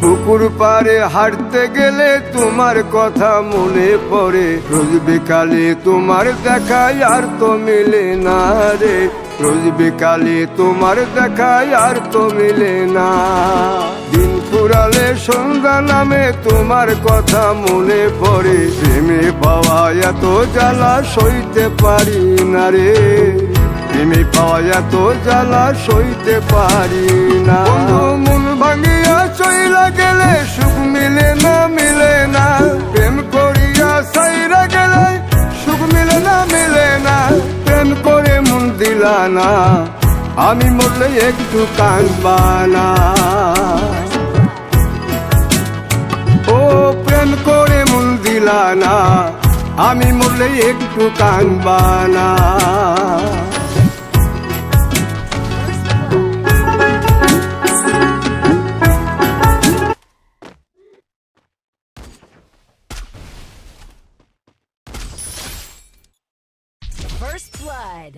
পুকুর পাড়ে হাঁটতে গেলে তোমার কথা মনে পড়ে, রোজ বিকালে তোমার দেখায় আর তো মিলে না রে, রোজ বিকালে তোমার দেখায় আর তো মিলে না। দিন ফুরালে সন্ধ্যা নামে তোমার কথা মনে পড়ে, প্রেমে পাওয়া এত জ্বালা সইতে পারি না রে, প্রেমে পাওয়া এত জ্বালা সইতে পারি না। মন ভাঙিয়া চইলা গেলে সুখ মিলে না, মিলে না, প্রেম করিয়া সাইরা গেলে সুখ মিলে না, মিলে না, প্রেম করে মন দিলা না, আমি মরলে একটু কাঁদবা না। ও প্রেম করে মন দিলা না, আমি মরলে একটু কাঁদবা না। First blood.